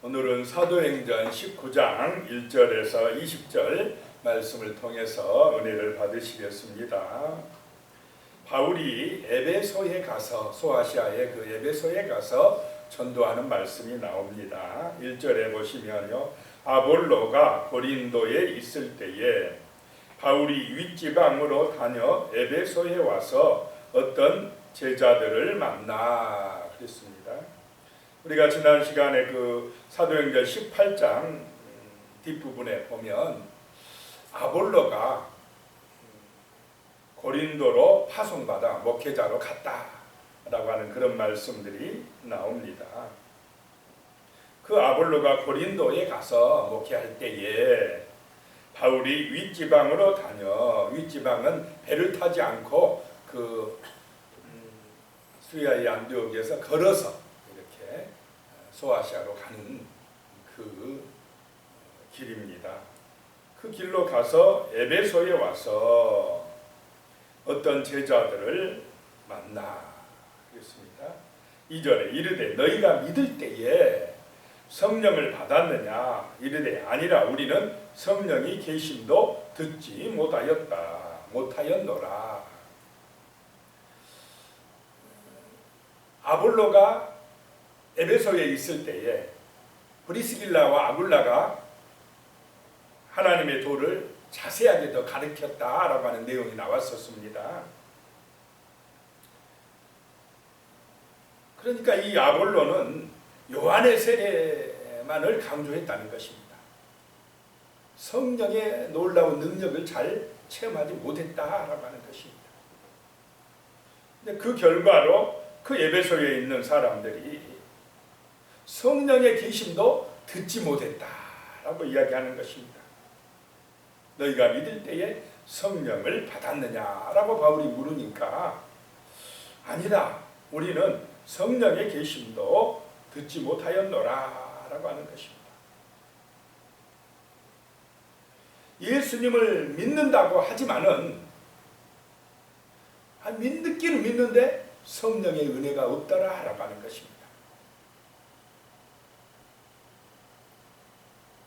오늘은 사도행전 19장 1절에서 20절 말씀을 통해서 은혜를 받으시겠습니다. 바울이 에베소에 가서, 소아시아의 그 에베소에 가서 전도하는 말씀이 나옵니다. 1절에 보시면요, 아볼로가 고린도에 있을 때에 바울이 윗지방으로 다녀 에베소에 와서 어떤 제자들을 만나 그랬습니다. 우리가 지난 시간에 그 사도행전 18장 뒷부분에 보면 아볼로가 고린도로 파송받아 목회자로 갔다라고 하는 그런 말씀들이 나옵니다. 그 아볼로가 고린도에 가서 목회할 때에 바울이 윗지방으로 다녀, 윗지방은 배를 타지 않고 그 수리아의 안디옥에서 걸어서 이렇게 소아시아로 가는 그 길입니다. 그 길로 가서 에베소에 와서 어떤 제자들을 만나 그랬습니다. 2절에 이르되 너희가 믿을 때에 성령을 받았느냐 이르되 아니라 우리는 성령이 계심도 듣지 못하였노라. 아볼로가 에베소에 있을 때에 브리스길라와 아굴라가 하나님의 도를 자세하게 더 가르쳤다라고 하는 내용이 나왔었습니다. 그러니까 이 아볼로는 요한의 세례만을 강조했다는 것입니다. 성령의 놀라운 능력을 잘 체험하지 못했다라고 하는 것입니다. 근데 그 결과로 그 에베소에 있는 사람들이 성령의 계심도 듣지 못했다라고 이야기하는 것입니다. 너희가 믿을 때에 성령을 받았느냐라고 바울이 물으니까 아니다, 우리는 성령의 계심도 듣지 못하였노라라고 하는 것입니다. 예수님을 믿는다고 하지만은 믿기는 믿는데 성령의 은혜가 없더라라고 하는 것입니다.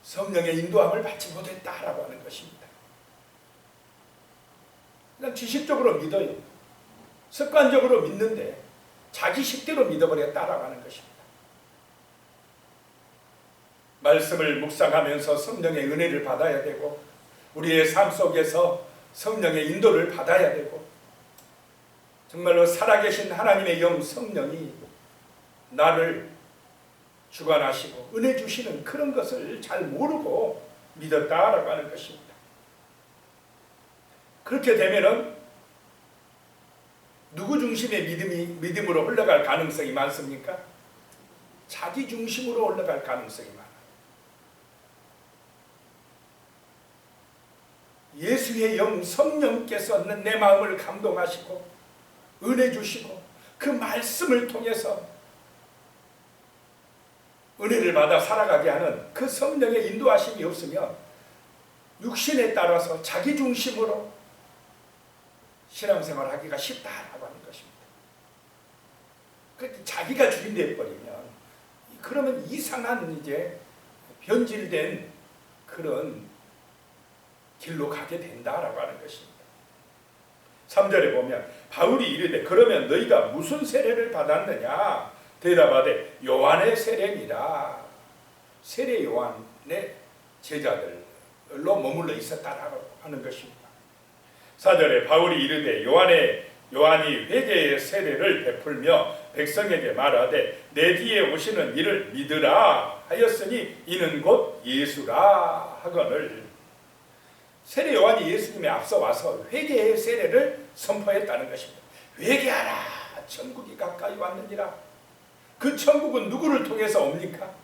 성령의 인도함을 받지 못했다라고 하는 것입니다. 그냥 지식적으로 믿어요. 습관적으로 믿는데 자기 식대로 믿어버렸다라고 하는 것입니다. 말씀을 묵상하면서 성령의 은혜를 받아야 되고 우리의 삶 속에서 성령의 인도를 받아야 되고 정말로 살아계신 하나님의 영 성령이 나를 주관하시고 은혜 주시는 그런 것을 잘 모르고 믿었다라고 하는 것입니다. 그렇게 되면은 누구 중심의 믿음으로 흘러갈 가능성이 많습니까? 자기 중심으로 흘러갈 가능성이 많아요. 예수의 영 성령께서 내 마음을 감동하시고 은혜 주시고 그 말씀을 통해서 은혜를 받아 살아가게 하는 그 성령의 인도하심이 없으면 육신에 따라서 자기 중심으로 신앙생활 하기가 쉽다라고 하는 것입니다. 그렇게 자기가 주인 되어버리면 그러면 이상한 이제 변질된 그런 길로 가게 된다라고 하는 것입니다. 3절에 보면 바울이 이르되 그러면 너희가 무슨 세례를 받았느냐 대답하되 요한의 세례니라. 세례 요한의 제자들로 머물러 있었다라고 하는 것입니다. 4절에 바울이 이르되 요한이 회개의 세례를 베풀며 백성에게 말하되 내 뒤에 오시는 이를 믿으라 하였으니 이는 곧 예수라 하거늘. 세례 요한이 예수님에 앞서 와서 회개의 세례를 선포했다는 것입니다. 회개하라, 천국이 가까이 왔느니라. 그 천국은 누구를 통해서 옵니까?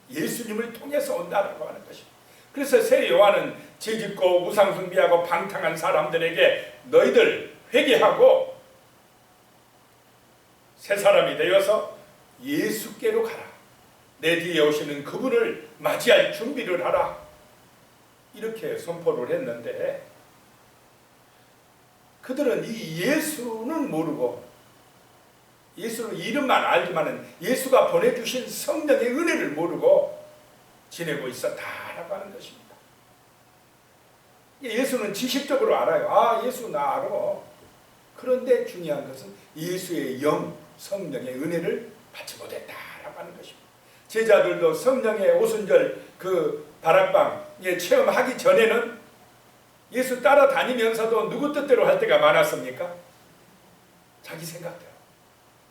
예수님을 통해서 온다라고 하는 것입니다. 그래서 세례 요한은 죄짓고 우상숭배하고 방탕한 사람들에게 너희들 회개하고 새 사람이 되어서 예수께로 가라. 내 뒤에 오시는 그분을 맞이할 준비를 하라. 이렇게 선포를 했는데 그들은 이 예수는 모르고 예수는 이름만 알지만은 예수가 보내주신 성령의 은혜를 모르고 지내고 있었다라고 하는 것입니다. 예수는 지식적으로 알아요. 아, 예수 나 알아. 그런데 중요한 것은 예수의 영, 성령의 은혜를 받지 못했다라고 하는 것입니다. 제자들도 성령의 오순절 그 다락방에 체험하기 전에는 예수 따라다니면서도 누구 뜻대로 할 때가 많았습니까? 자기 생각대로,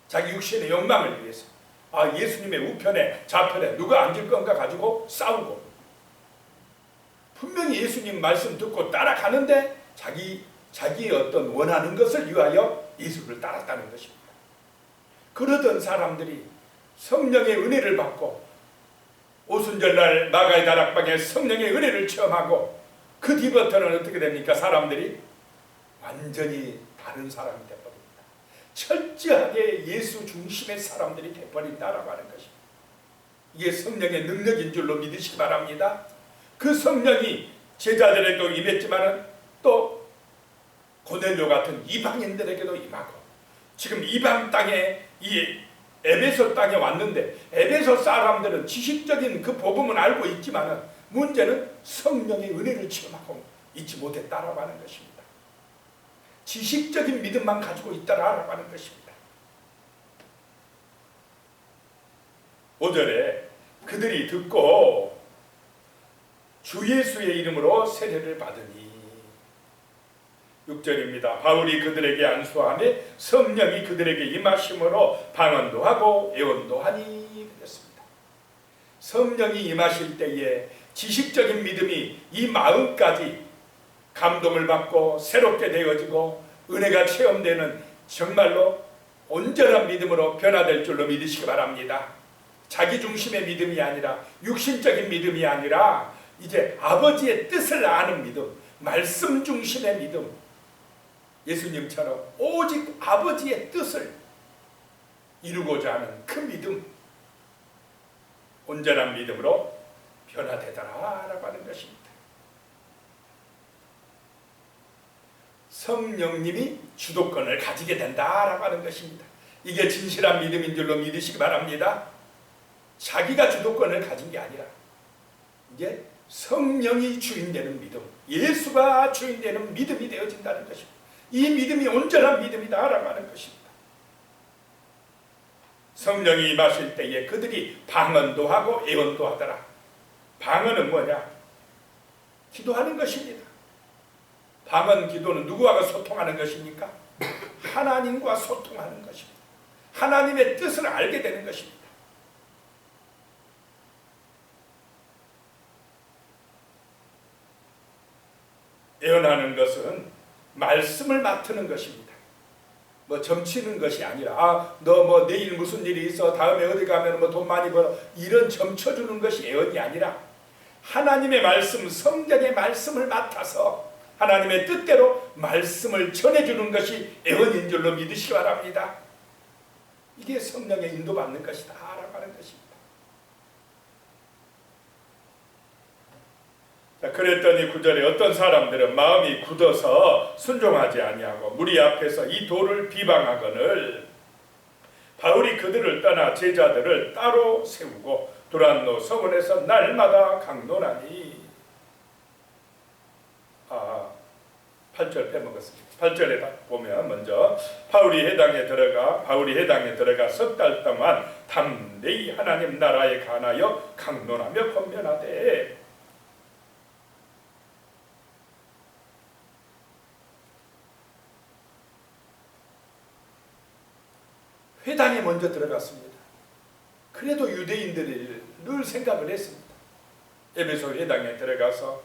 자기 육신의 욕망을 위해서, 아, 예수님의 우편에 좌편에 누가 앉을 건가 가지고 싸우고, 분명히 예수님 말씀 듣고 따라가는데 자기의 어떤 원하는 것을 위하여 예수를 따랐다는 것입니다. 그러던 사람들이 성령의 은혜를 받고 오순절날 마가의 다락방에 성령의 은혜를 체험하고 그 뒤부터는 어떻게 됩니까? 사람들이 완전히 다른 사람이 되어버립니다. 철저하게 예수 중심의 사람들이 되어버린다라고 하는 것입니다. 이게 성령의 능력인 줄로 믿으시기 바랍니다. 그 성령이 제자들에게도 임했지만은 또 고넬료 같은 이방인들에게도 임하고, 지금 이방 땅에 이 에베소 땅에 왔는데 에베소 사람들은 지식적인 그 복음은 알고 있지만은 문제는 성령의 은혜를 체험하고 있지 못했다라고 하는 것입니다. 지식적인 믿음만 가지고 있다라고 하는 것입니다. 5절에 그들이 듣고 주 예수의 이름으로 세례를 받으니, 6절입니다. 바울이 그들에게 안수하매 성령이 그들에게 임하심으로 방언도 하고 예언도 하니 그랬습니다. 성령이 임하실 때에 지식적인 믿음이 이 마음까지 감동을 받고 새롭게 되어지고 은혜가 체험되는 정말로 온전한 믿음으로 변화될 줄로 믿으시기 바랍니다. 자기 중심의 믿음이 아니라, 육신적인 믿음이 아니라 이제 아버지의 뜻을 아는 믿음, 말씀 중심의 믿음, 예수님처럼 오직 아버지의 뜻을 이루고자 하는 그 믿음, 온전한 믿음으로 변화되더라라고 하는 것입니다. 성령님이 주도권을 가지게 된다라고 하는 것입니다. 이게 진실한 믿음인 줄로 믿으시기 바랍니다. 자기가 주도권을 가진 게 아니라 이제 성령이 주인되는 믿음, 예수가 주인되는 믿음이 되어진다는 것입니다. 이 믿음이 온전한 믿음이다라고 하는 것입니다. 성령이 임하실 때에 그들이 방언도 하고 예언도 하더라. 방언은 뭐냐? 기도하는 것입니다. 방언 기도는 누구와 소통하는 것입니까? 하나님과 소통하는 것입니다. 하나님의 뜻을 알게 되는 것입니다. 예언하는 것은 말씀을 맡는 것입니다. 뭐 점치는 것이 아니라, 너 뭐 내일 무슨 일이 있어, 다음에 어디 가면 뭐 돈 많이 벌어, 이런 점쳐주는 것이 예언이 아니라 하나님의 말씀, 성경의 말씀을 맡아서 하나님의 뜻대로 말씀을 전해주는 것이 예언인 줄로 믿으시기 바랍니다. 이게 성령의 인도받는 것이다 라고 하는 것입니다. 자, 그랬더니 9절에 어떤 사람들은 마음이 굳어서 순종하지 아니하고 무리 앞에서 이 도를 비방하거늘 바울이 그들을 떠나 제자들을 따로 세우고 두란노 서원에서 날마다 강론하니. 8절 빼먹었습니다. 8절에 보면 먼저 바울이 회당에 들어가 석 달 동안 담대히 하나님 나라에 관하여 강론하며 권면하되, 회당에 먼저 들어갔습니다. 그래도 유대인들이 늘 생각을 했습니다. 에베소 회당에 들어가서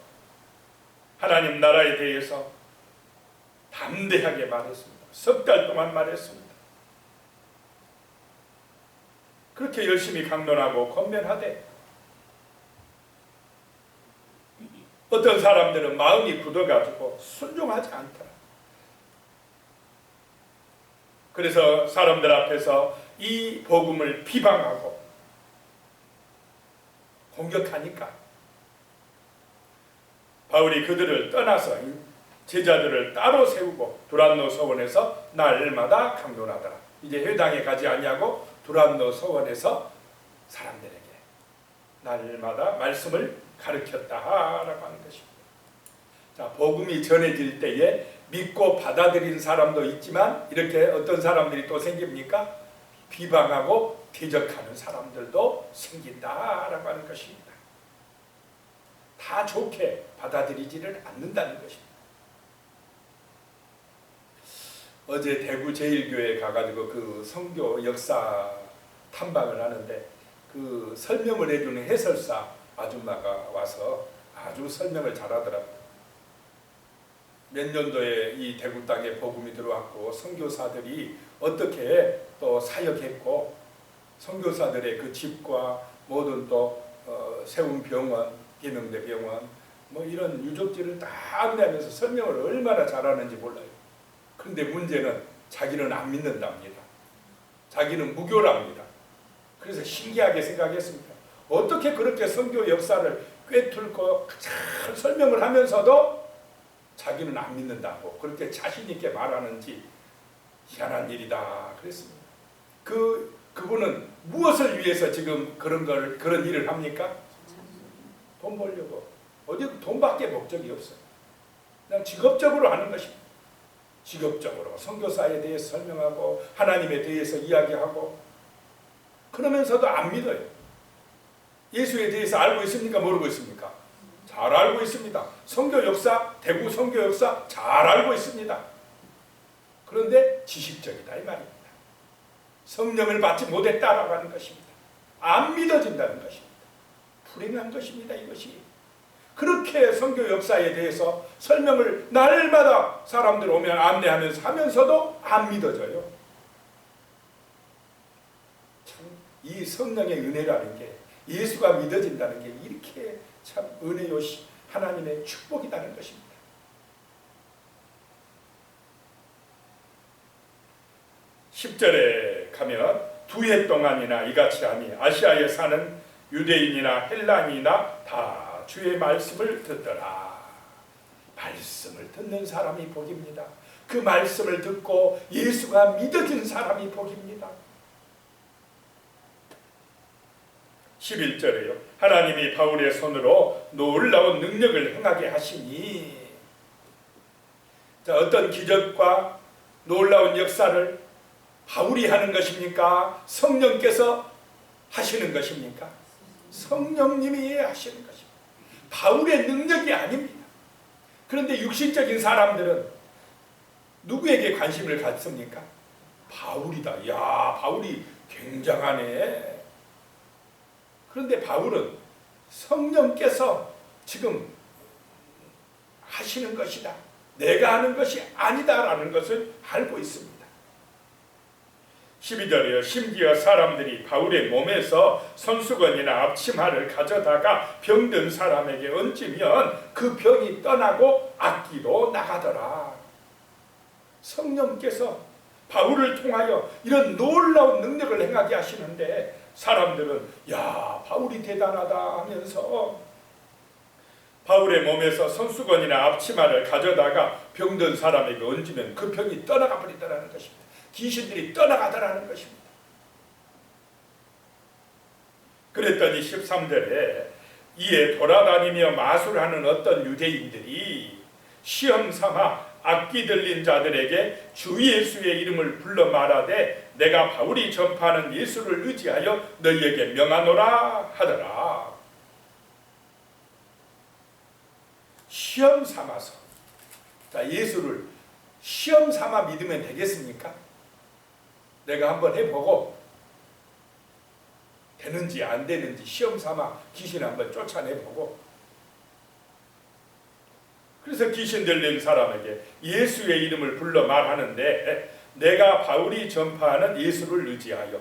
하나님 나라에 대해서 담대하게 말했습니다. 석 달 동안 말했습니다. 그렇게 열심히 강론하고 권면하되 어떤 사람들은 마음이 굳어가지고 순종하지 않더라. 그래서 사람들 앞에서 이 복음을 비방하고 공격하니까 바울이 그들을 떠나서 제자들을 따로 세우고 두란노 서원에서 날마다 강론하더라. 이제 회당에 가지 아니하고 두란노 서원에서 사람들에게 날마다 말씀을 가르쳤다라고 하는 것입니다. 자, 복음이 전해질 때에 믿고 받아들인 사람도 있지만 이렇게 어떤 사람들이 또 생깁니까? 비방하고 대적하는 사람들도 생긴다라고 하는 것입니다. 다 좋게 받아들이지를 않는다는 것입니다. 어제 대구 제1교회에 가가지고 그 선교 역사 탐방을 하는데 그 설명을 해주는 해설사 아줌마가 와서 아주 설명을 잘하더라고요. 몇 년도에 이 대구 땅에 복음이 들어왔고 선교사들이 어떻게 또 사역했고 선교사들의 그 집과 모든 또 세운 병원, 계명대 병원 뭐 이런 유적지를 다 안내하면서 설명을 얼마나 잘하는지 몰라요. 그런데 문제는 자기는 안 믿는답니다. 자기는 무교랍니다. 그래서 신기하게 생각했습니다. 어떻게 그렇게 선교 역사를 꿰뚫고 잘 설명을 하면서도 자기는 안 믿는다고 그렇게 자신 있게 말하는지 희한한 일이다 그랬습니다. 그분은 무엇을 위해서 지금 그런 일을 합니까? 돈 벌려고. 어디 돈밖에 목적이 없어요. 그냥 직업적으로 하는 것입니다. 직업적으로 선교사에 대해서 설명하고 하나님에 대해서 이야기하고 그러면서도 안 믿어요. 예수에 대해서 알고 있습니까? 모르고 있습니까? 잘 알고 있습니다. 선교 역사, 대구 선교 역사 잘 알고 있습니다. 그런데 지식적이다 이 말입니다. 성령을 받지 못했다라고 하는 것입니다. 안 믿어진다는 것입니다. 불행한 것입니다. 이것이. 그렇게 선교 역사에 대해서 설명을 날마다 사람들 오면 안내하면서 하면서도 안 믿어져요. 참 이 성령의 은혜라는 게 예수가 믿어진다는 게 이렇게 참 은혜요 하나님의 축복이라는 것입니다. (10절에) 가면 두 해 동안이나 이같이 하니 아시아에 사는 유대인이나 헬라인이나 다 주의 말씀을 듣더라. 말씀을 듣는 사람이 복입니다. 그 말씀을 듣고 예수가 믿어진 사람이 복입니다. 11절에요. 하나님이 바울의 손으로 놀라운 능력을 행하게 하시니. 자, 어떤 기적과 놀라운 역사를 바울이 하는 것입니까? 성령께서 하시는 것입니까? 성령님이 하시는 것입니다. 바울의 능력이 아닙니다. 그런데 육신적인 사람들은 누구에게 관심을 갖습니까? 바울이다. 야, 바울이 굉장하네. 그런데 바울은 성령께서 지금 하시는 것이다. 내가 하는 것이 아니다라는 것을 알고 있습니다. 12절이요. 심지어 사람들이 바울의 몸에서 손수건이나 앞치마를 가져다가 병든 사람에게 얹으면 그 병이 떠나고 악기도 나가더라. 성령께서 바울을 통하여 이런 놀라운 능력을 행하게 하시는데 사람들은 야, 바울이 대단하다 하면서 바울의 몸에서 손수건이나 앞치마를 가져다가 병든 사람에게 얹으면 그 병이 떠나가 버리더라는 것입니다. 귀신들이 떠나가더라는 것입니다. 그랬더니 13절에 이에 돌아다니며 마술하는 어떤 유대인들이 시험 삼아 악기 들린 자들에게 주 예수의 이름을 불러 말하되 내가 바울이 전파하는 예수를 의지하여 너희에게 명하노라 하더라. 시험 삼아서. 자, 예수를 시험 삼아 믿으면 되겠습니까? 내가 한번 해보고 되는지 안 되는지 시험 삼아 귀신 한번 쫓아내보고, 그래서 귀신 들린 사람에게 예수의 이름을 불러 말하는데 내가 바울이 전파하는 예수를 의지하여.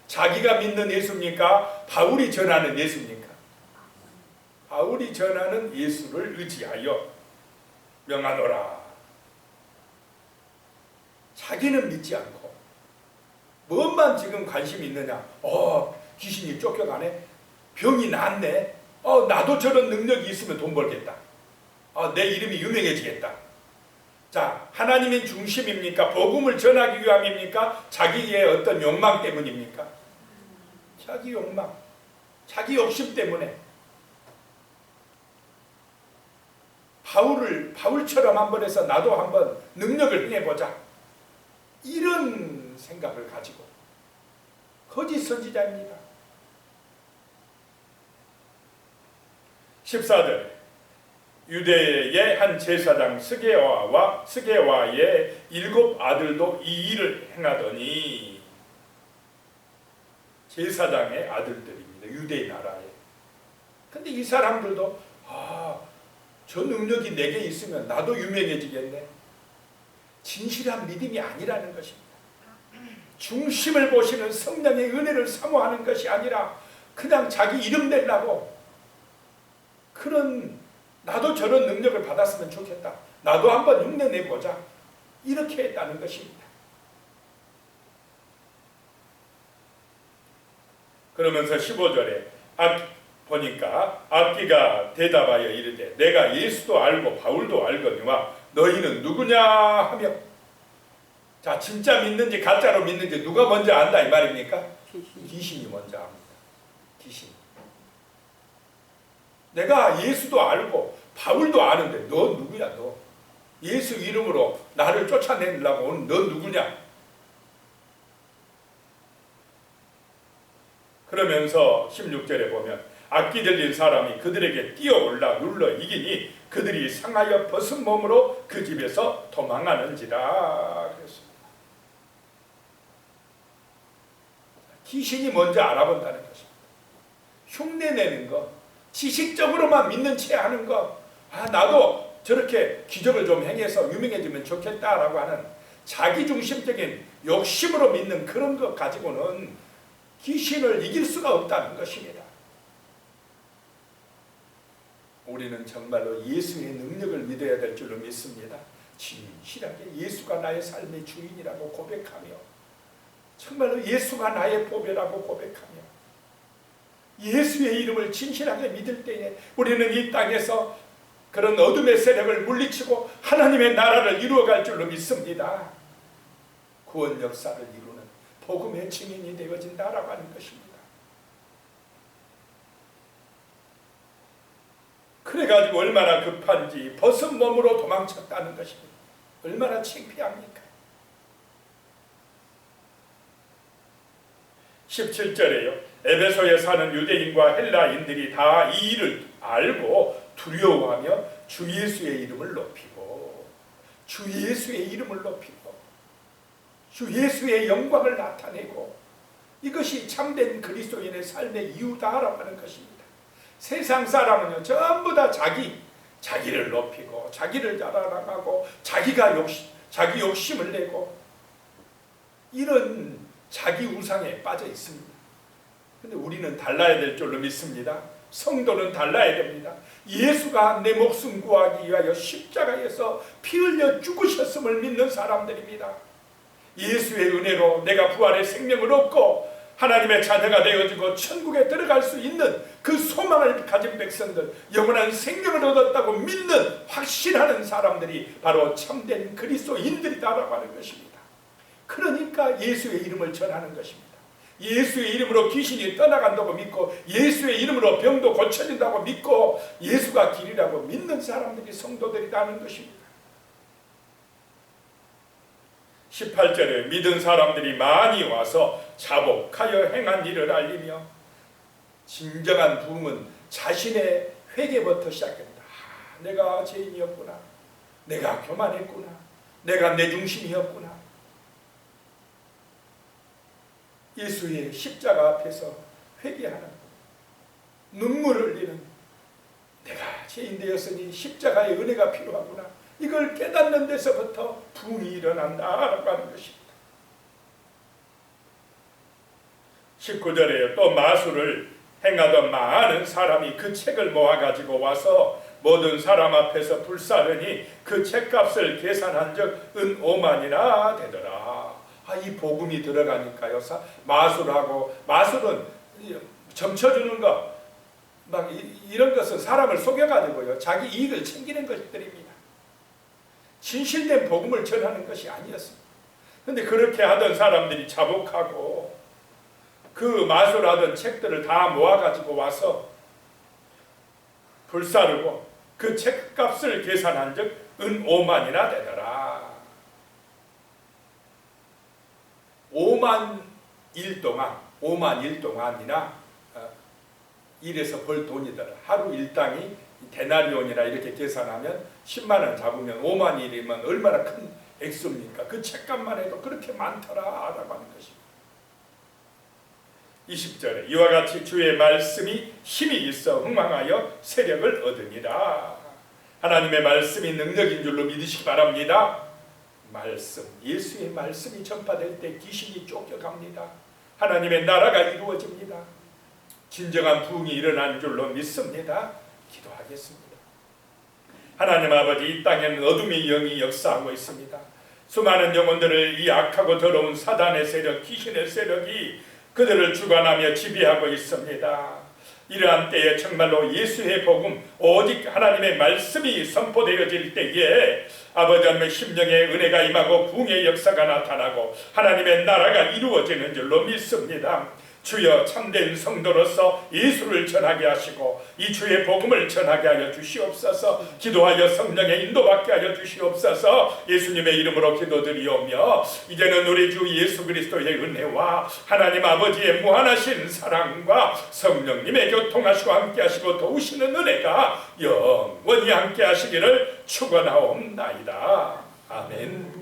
자기가 믿는 예수입니까? 바울이 전하는 예수입니까? 바울이 전하는 예수를 의지하여 명하노라. 자기는 믿지 않고 뭐만 지금 관심이 있느냐. 귀신이 쫓겨가네. 병이 낫네. 나도 저런 능력이 있으면 돈 벌겠다. 내 이름이 유명해지겠다. 자, 하나님이 중심입니까? 복음을 전하기 위함입니까? 자기의 어떤 욕망 때문입니까? 자기 욕망, 자기 욕심 때문에. 바울처럼 한번 해서 나도 한번 능력을 행해보자, 이런 생각을 가지고 거짓 선지자입니다. 14절, 유대의 한 제사장 스게와의 7 아들도 이 일을 행하더니, 제사장의 아들들입니다. 유대 나라에. 근데 이 사람들도 저 능력이 내게 있으면 나도 유명해지겠네. 진실한 믿음이 아니라는 것입니다. 중심을 보시는 성령의 은혜를 사모하는 것이 아니라 그냥 자기 이름 내려고, 그런 나도 저런 능력을 받았으면 좋겠다, 나도 한번 흉내내보자, 이렇게 했다는 것입니다. 그러면서 15절에 보니까 악기가 대답하여 이르되 내가 예수도 알고 바울도 알거니와 너희는 누구냐 하며, 자, 진짜 믿는지 가짜로 믿는지 누가 먼저 안다 이 말입니까? 귀신이 먼저 압니다. 귀신. 내가 예수도 알고 바울도 아는데 너 누구야? 너 예수 이름으로 나를 쫓아내려고 오는 너 누구냐? 그러면서 16절에 보면 악기 들린 사람이 그들에게 뛰어올라 눌러 이기니 그들이 상하여 벗은 몸으로 그 집에서 도망하는지라 그랬습니다. 귀신이 먼저 알아본다는 것입니다. 흉내내는 것, 지식적으로만 믿는 채 하는 것, 나도 저렇게 기적을 좀 행해서 유명해지면 좋겠다라고 하는 자기중심적인 욕심으로 믿는 그런 것 가지고는 귀신을 이길 수가 없다는 것입니다. 우리는 정말로 예수의 능력을 믿어야 될 줄로 믿습니다. 진실하게 예수가 나의 삶의 주인이라고 고백하며, 정말로 예수가 나의 보배라고 고백하며, 예수의 이름을 진실하게 믿을 때에 우리는 이 땅에서 그런 어둠의 세력을 물리치고 하나님의 나라를 이루어갈 줄로 믿습니다. 구원 역사를 이루는 복음의 증인이 되어진다라고 하는 것입니다. 그래가지고 얼마나 급한지 벗은 몸으로 도망쳤다는 것입니다. 얼마나 창피합니까? 17절에요. 에베소에 사는 유대인과 헬라인들이 다 이 일을 알고 두려워하며 주 예수의 이름을 높이고, 주 예수의 이름을 높이고, 주 예수의 영광을 나타내고, 이것이 참된 그리스도인의 삶의 이유다라고 하는 것입니다. 세상 사람은요, 전부 다 자기를 높이고 자기를 자랑하고 자기 욕심을 내고 이런 자기 우상에 빠져 있습니다. 근데 우리는 달라야 될 줄로 믿습니다. 성도는 달라야 됩니다. 예수가 내 목숨 구하기 위하여 십자가에서 피 흘려 죽으셨음을 믿는 사람들입니다. 예수의 은혜로 내가 부활의 생명을 얻고 하나님의 자녀가 되어지고 천국에 들어갈 수 있는 그 소망을 가진 백성들, 영원한 생명을 얻었다고 믿는 확신하는 사람들이 바로 참된 그리스도인들이다라고 하는 것입니다. 그러니까 예수의 이름을 전하는 것입니다. 예수의 이름으로 귀신이 떠나간다고 믿고, 예수의 이름으로 병도 고쳐진다고 믿고, 예수가 길이라고 믿는 사람들이 성도들이라는 것입니다. 18절에 믿은 사람들이 많이 와서 자복하여 행한 일을 알리며, 진정한 부흥은 자신의 회개부터 시작합니다. 내가 죄인이었구나, 내가 교만했구나, 내가 내 중심이었구나. 예수의 십자가 앞에서 회개하는, 눈물을 흘리는, 내가 죄인 되었으니 십자가의 은혜가 필요하구나, 이걸 깨닫는 데서부터 부흥이 일어난다라고 하는 것입니다. 19절에 또 마술을 행하던 많은 사람이 그 책을 모아가지고 와서 모든 사람 앞에서 불사르니 그 책값을 계산한 적 은 5만이나 되더라. 이 복음이 들어가니까요, 마술은 점쳐주는 것, 이런 것은 사람을 속여가지고요, 자기 이익을 챙기는 것들입니다. 신실된 복음을 전하는 것이 아니었습니다. 그런데 그렇게 하던 사람들이 자복하고 그 마술하던 책들을 다 모아가지고 와서 불사르고 그 책값을 계산한 적 은 5만이나 되더라. 5만 일 동안이나 일해서 벌 돈이더라. 하루 일당이 데나리온이라 이렇게 계산하면 10만 원 잡으면 5만 일이면 얼마나 큰 액수입니까? 그 책값만 해도 그렇게 많더라 라고 하는 것입니다. 20절에 이와 같이 주의 말씀이 힘이 있어 흥망하여 세력을 얻으니라. 하나님의 말씀이 능력인 줄로 믿으시기 바랍니다. 말씀, 예수의 말씀이 전파될 때 귀신이 쫓겨갑니다. 하나님의 나라가 이루어집니다. 진정한 부흥이 일어난 줄로 믿습니다. 기도하겠습니다. 하나님 아버지, 이 땅에는 어둠의 영이 역사하고 있습니다. 수많은 영혼들을 이 악하고 더러운 사단의 세력, 귀신의 세력이 그들을 주관하며 지배하고 있습니다. 이러한 때에 정말로 예수의 복음, 오직 하나님의 말씀이 선포되어질 때에 아버지 하나님의 심령의 은혜가 임하고 부흥의 역사가 나타나고 하나님의 나라가 이루어지는 줄로 믿습니다. 주여, 참된 성도로서 예수를 전하게 하시고 이 주의 복음을 전하게 하여 주시옵소서. 기도하여 성령의 인도받게 하여 주시옵소서. 예수님의 이름으로 기도드리오며 이제는 우리 주 예수 그리스도의 은혜와 하나님 아버지의 무한하신 사랑과 성령님의 교통하시고 함께 하시고 도우시는 은혜가 영원히 함께 하시기를 축원하옵나이다. 아멘.